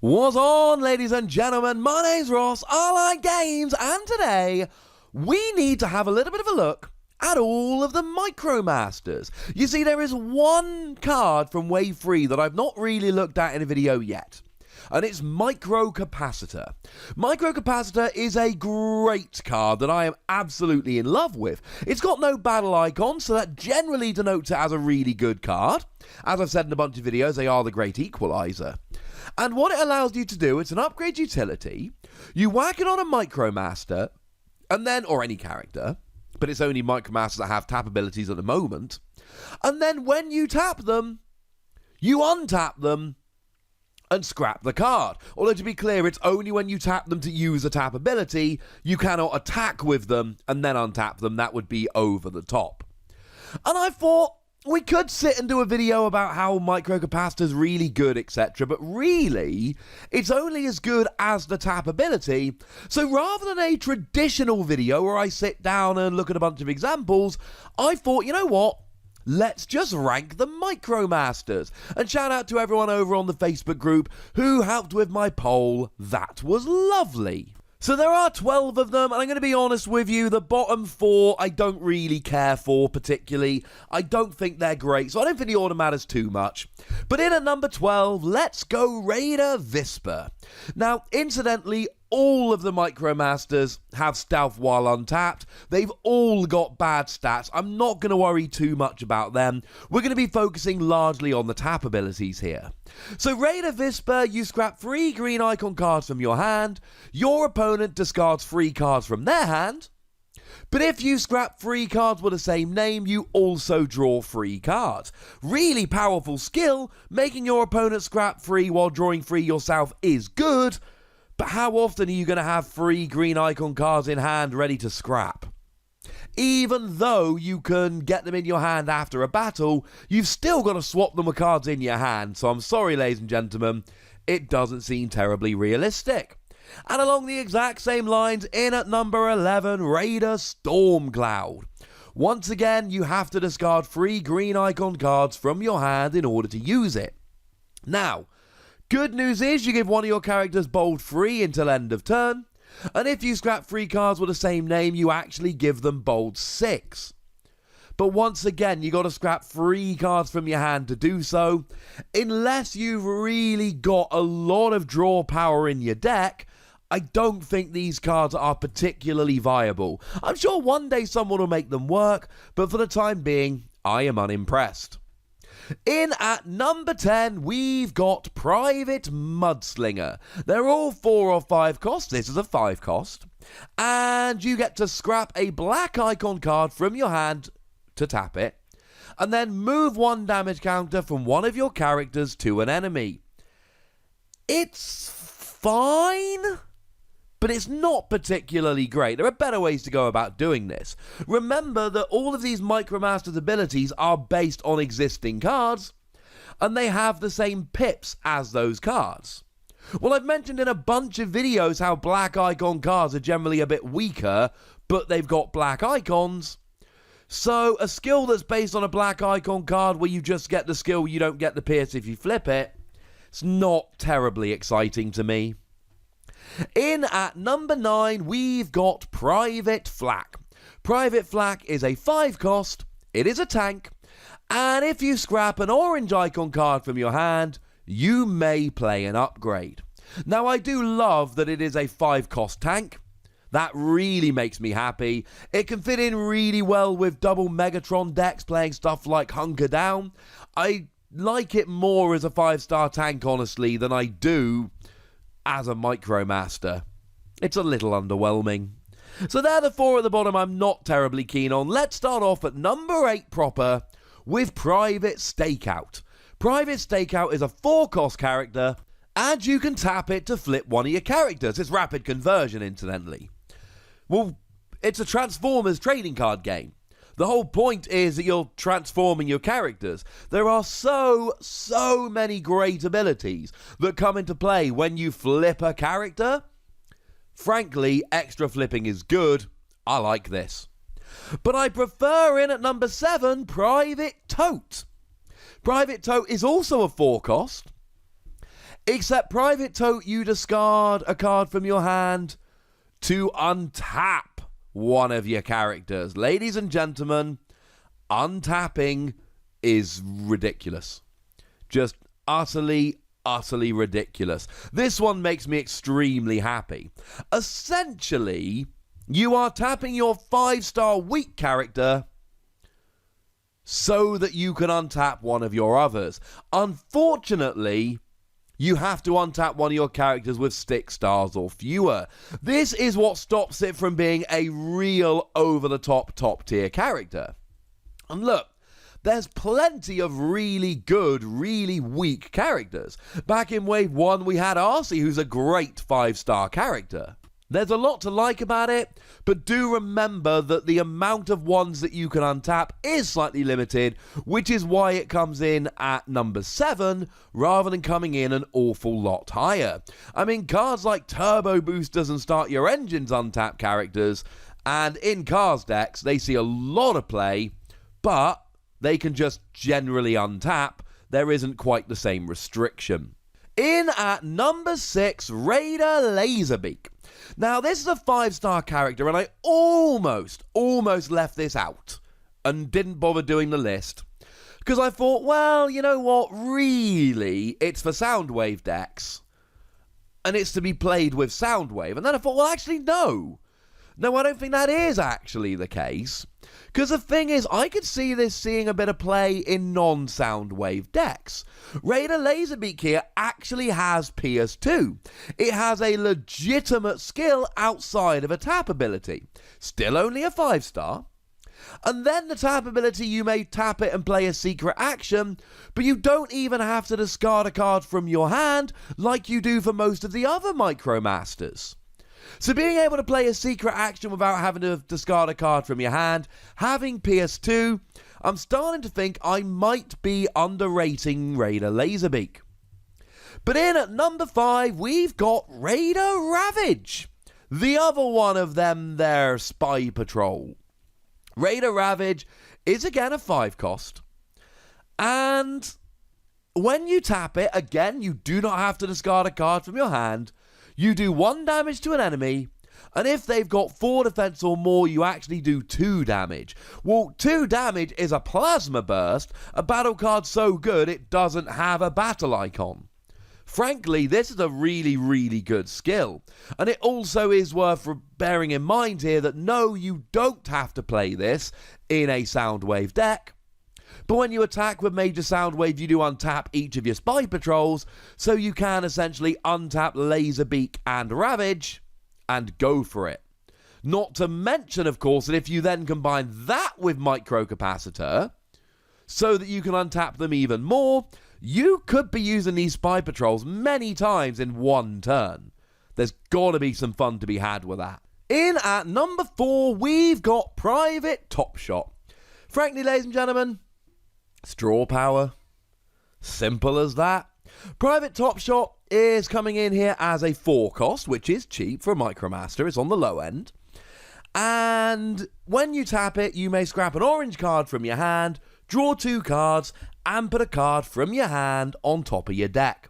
What's on, ladies and gentlemen? My name's Ross, I like games, and today we need to have a little bit of a look at all of the Micromasters. You see, there is one card from Wave 3 that I've not really looked at in a video yet, and it's CAPACITOR. CAPACITOR is a great card that I am absolutely in love with. It's got no battle icon, so that generally denotes it as a really good card. As I've said in a bunch of videos, they are the great equalizer. And what it allows you to do, it's an upgrade utility. You whack it on a Micromaster, and then, or any character, but it's only Micromasters that have tap abilities at the moment. And then when you tap them, you untap them and scrap the card. Although, to be clear, it's only when you tap them to use a tap ability. You cannot attack with them and then untap them. That would be over the top. And I thought we could sit and do a video about how Microcapacitor's really good, etc. But really, it's only as good as the tap ability. So rather than a traditional video where I sit down and look at a bunch of examples, I thought, you know what? Let's just rank the Micromasters. And shout out to everyone over on the Facebook group who helped with my poll. That was lovely. So there are 12 of them, and I'm going to be honest with you, the bottom 4 I don't really care for particularly. I don't think they're great, so I don't think the order matters too much. But in at number 12, let's go Raider Visper. Now, incidentally, all of the Micromasters have stealth while untapped. They've all got bad stats. I'm not going to worry too much about them. We're going to be focusing largely on the tap abilities here. So Raider Visper, you scrap 3 green icon cards from your hand. Your opponent discards 3 cards from their hand. But if you scrap 3 cards with the same name, you also draw 3 cards. Really powerful skill. Making your opponent scrap 3 while drawing 3 yourself is good. But how often are you going to have 3 green icon cards in hand ready to scrap? Even though you can get them in your hand after a battle, you've still got to swap them with cards in your hand. So I'm sorry, ladies and gentlemen, it doesn't seem terribly realistic. And along the exact same lines, in at number 11, Raider Stormcloud. Once again, you have to discard 3 green icon cards from your hand in order to use it. Now, good news is you give one of your characters bold 3 until end of turn, and if you scrap 3 cards with the same name, you actually give them bold 6. But once again, you got to scrap 3 cards from your hand to do so, unless you've really got a lot of draw power in your deck. I don't think these cards are particularly viable. I'm sure one day someone will make them work, but for the time being, I am unimpressed. In at number 10, we've got Private Mudslinger. They're all 4 or 5 cost. This is a 5 cost. And you get to scrap a black icon card from your hand to tap it, and then move 1 damage counter from one of your characters to an enemy. It's fine, but it's not particularly great. There are better ways to go about doing this. Remember that all of these Micromasters abilities are based on existing cards, and they have the same pips as those cards. Well, I've mentioned in a bunch of videos how black icon cards are generally a bit weaker, but they've got black icons. So a skill that's based on a black icon card where you just get the skill, you don't get the pierce if you flip it, it's not terribly exciting to me. In at number 9, we've got Private Flak. Private Flak is a 5 cost, it is a tank, and if you scrap an orange icon card from your hand, you may play an upgrade. Now, I do love that it is a 5 cost tank. That really makes me happy. It can fit in really well with double Megatron decks playing stuff like Hunker Down. I like it more as a 5-star tank, honestly, than I do as a Micromaster. It's a little underwhelming. So they're the 4 at the bottom I'm not terribly keen on. Let's start off at number 8 proper with Private Stakeout. Private Stakeout is a 4-cost character, and you can tap it to flip one of your characters. It's rapid conversion, incidentally. Well, it's a Transformers trading card game. The whole point is that you're transforming your characters. There are so many great abilities that come into play when you flip a character. Frankly, extra flipping is good. I like this. But I prefer in at number 7, Private Tote. Private Tote is also a 4 cost. Except Private Tote, you discard a card from your hand to untap one of your characters. Ladies and gentlemen, untapping is ridiculous. Just utterly ridiculous. This one makes me extremely happy. Essentially, you are tapping your 5-star weak character so that you can untap one of your others. Unfortunately, you have to untap one of your characters with 6 stars or fewer. This is what stops it from being a real over-the-top, top-tier character. And look, there's plenty of really good, really weak characters. Back in Wave 1, we had Arcee, who's a great 5-star character. There's a lot to like about it, but do remember that the amount of ones that you can untap is slightly limited, which is why it comes in at number 7 rather than coming in an awful lot higher. I mean, cards like Turbo Boosters and Start Your Engines untap characters, and in Cars decks, they see a lot of play, but they can just generally untap. There isn't quite the same restriction. In at number 6, Raider Laserbeak. Now, this is a 5-star character, and I almost left this out and didn't bother doing the list. Because I thought, well, you know what, really, it's for Soundwave decks, and it's to be played with Soundwave. And then I thought, well, actually, no. No, I don't think that is actually the case. Because the thing is, I could see this seeing a bit of play in non-Soundwave decks. Raider Laserbeak here actually has PS2. It has a legitimate skill outside of a tap ability. Still only a 5-star. And then the tap ability, you may tap it and play a secret action, but you don't even have to discard a card from your hand like you do for most of the other Micromasters. So being able to play a secret action without having to discard a card from your hand, having PS2, I'm starting to think I might be underrating Raider Laserbeak. But in at number 5, we've got Raider Ravage, the other one of them there Spy Patrol. Raider Ravage is again a 5-cost, and when you tap it, again, you do not have to discard a card from your hand. You do 1 damage to an enemy, and if they've got 4 defense or more, you actually do 2 damage. Well, 2 damage is a plasma burst, a battle card so good it doesn't have a battle icon. Frankly, this is a really good skill, and it also is worth bearing in mind here that no, you don't have to play this in a Soundwave deck. But when you attack with Major Soundwave, you do untap each of your Spy Patrols, so you can essentially untap Laserbeak and Ravage and go for it. Not to mention, of course, that if you then combine that with Microcapacitor, so that you can untap them even more, you could be using these Spy Patrols many times in one turn. There's got to be some fun to be had with that. In at number 4, we've got Private Top Shot. Frankly, ladies and gentlemen, it's draw power. Simple as that. Private Top Shot is coming in here as a 4-cost, which is cheap for a Micromaster. It's on the low end. And when you tap it, you may scrap an orange card from your hand, draw 2 cards, and put a card from your hand on top of your deck.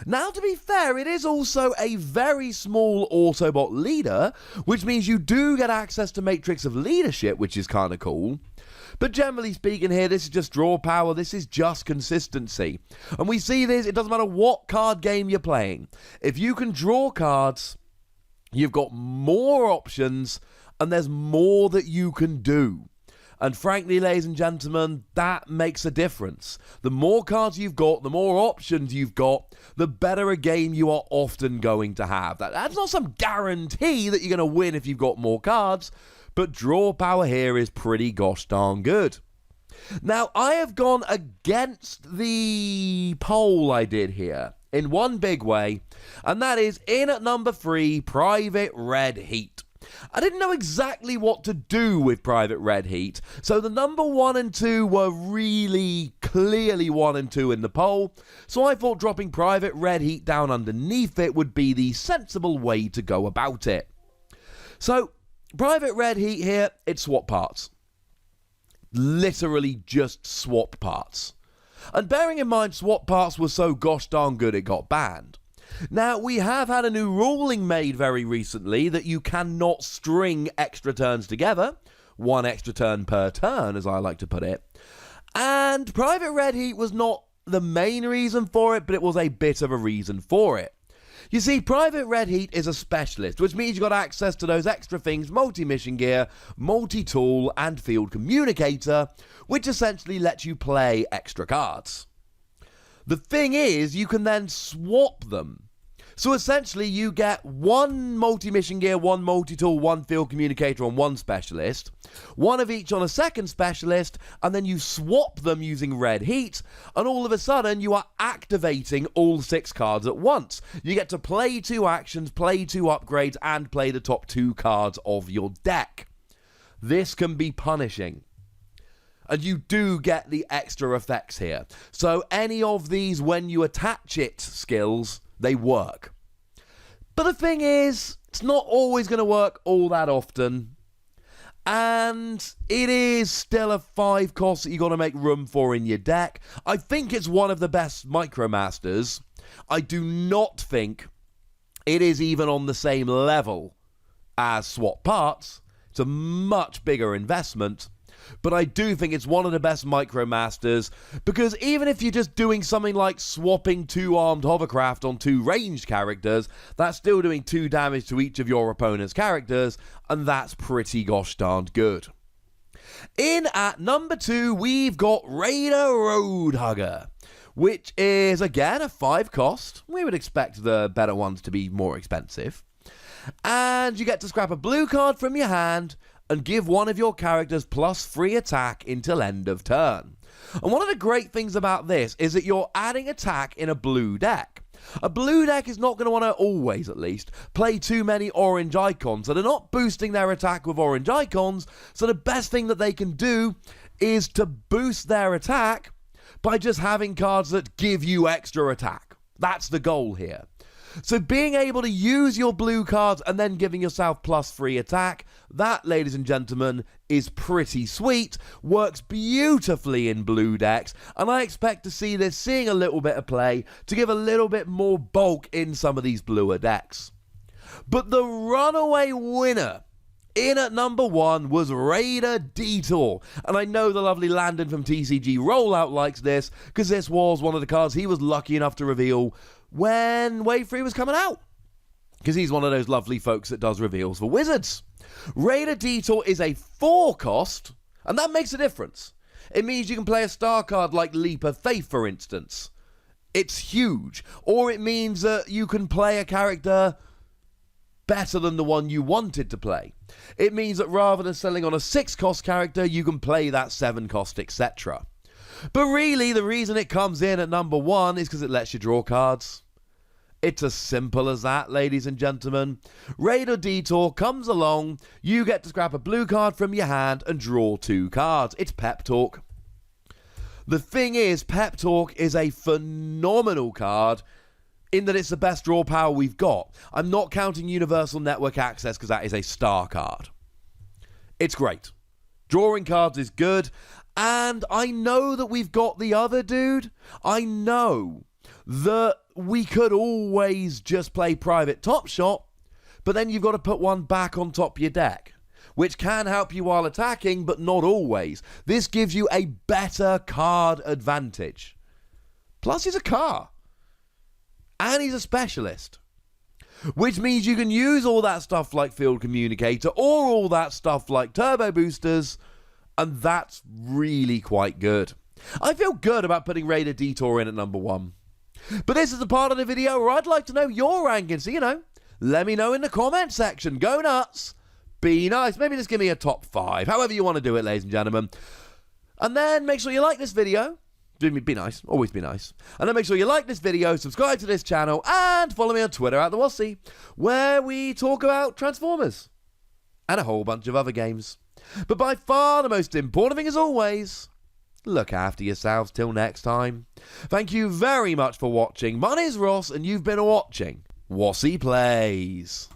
Now, to be fair, it is also a very small Autobot leader, which means you do get access to Matrix of Leadership, which is kind of cool. But generally speaking here, this is just draw power, this is just consistency. And we see this, it doesn't matter what card game you're playing. If you can draw cards, you've got more options, and there's more that you can do. And frankly, ladies and gentlemen, that makes a difference. The more cards you've got, the more options you've got, the better a game you are often going to have. That's not some guarantee that you're going to win if you've got more cards, but draw power here is pretty gosh darn good. Now, I have gone against the poll I did here in one big way, and that is in at number 3, Private Red Heat. I didn't know exactly what to do with Private Red Heat, so the number 1 and 2 were really clearly 1 and 2 in the poll, so I thought dropping Private Red Heat down underneath it would be the sensible way to go about it. So, Private Red Heat here, it's swap parts. Literally just swap parts. And bearing in mind swap parts were so gosh darn good it got banned. Now, we have had a new ruling made very recently that you cannot string extra turns together. One extra turn per turn, as I like to put it. And Private Red Heat was not the main reason for it, but it was a bit of a reason for it. You see, Private Red Heat is a specialist, which means you've got access to those extra things, multi-mission gear, multi-tool, and field communicator, which essentially lets you play extra cards. The thing is, you can then swap them. So essentially, you get one multi-mission gear, one multi-tool, one field communicator on one specialist, one of each on a second specialist, and then you swap them using Red Heat, and all of a sudden, you are activating all 6 cards at once. You get to play 2 actions, play 2 upgrades, and play the top 2 cards of your deck. This can be punishing. And you do get the extra effects here. So any of these, when you attach it skills, they work. But the thing is, it's not always going to work all that often. And it is still a 5 cost that you got to make room for in your deck. I think it's one of the best Micromasters. I do not think it is even on the same level as swap parts. It's a much bigger investment. But I do think it's one of the best Micromasters, because even if you're just doing something like swapping 2 armed hovercraft on 2 ranged characters, that's still doing 2 damage to each of your opponent's characters, and that's pretty gosh darned good. In at number 2, we've got Raider Roadhugger, which is, again, a 5 cost. We would expect the better ones to be more expensive. And you get to scrap a blue card from your hand and give one of your characters plus free attack until end of turn. And one of the great things about this is that you're adding attack in a blue deck. A blue deck is not going to want to, always at least, play too many orange icons, so they're not boosting their attack with orange icons, so the best thing that they can do is to boost their attack by just having cards that give you extra attack. That's the goal here. So being able to use your blue cards and then giving yourself plus free attack, that, ladies and gentlemen, is pretty sweet, works beautifully in blue decks, and I expect to see this seeing a little bit of play to give a little bit more bulk in some of these bluer decks. But the runaway winner in at number 1 was Raider Detour, and I know the lovely Landon from TCG Rollout likes this, because this was one of the cards he was lucky enough to reveal when Wave 3 was coming out, because he's one of those lovely folks that does reveals for Wizards. Raider Detour is a 4 cost, and that makes a difference. It means you can play a star card like Leap of Faith, for instance. It's huge. Or it means that you can play a character better than the one you wanted to play. It means that rather than selling on a 6 cost character, you can play that 7 cost, etc. But really, the reason it comes in at number 1 is because it lets you draw cards. It's as simple as that, ladies and gentlemen. Raider Detour comes along, you get to scrap a blue card from your hand and draw 2 cards. It's Pep Talk. The thing is, Pep Talk is a phenomenal card in that it's the best draw power we've got. I'm not counting Universal Network Access because that is a star card. It's great. Drawing cards is good. And I know that we've got the other dude. I know that we could always just play Private Top Shot, but then you've got to put one back on top of your deck, which can help you while attacking, but not always. This gives you a better card advantage. Plus, he's a car. And he's a specialist. Which means you can use all that stuff like Field Communicator or all that stuff like Turbo Boosters, and that's really quite good. I feel good about putting Raider Detour in at number 1. But this is the part of the video where I'd like to know your rankings. So, let me know in the comment section. Go nuts. Be nice. Maybe just give me a top 5. However you want to do it, ladies and gentlemen. And then make sure you like this video. Be nice. Always be nice. And then make sure you like this video, subscribe to this channel, and follow me on Twitter at the Wossy, where we talk about Transformers and a whole bunch of other games. But by far the most important thing, as always, look after yourselves till next time. Thank you very much for watching. My name is Ross, and you've been watching Wossy Plays.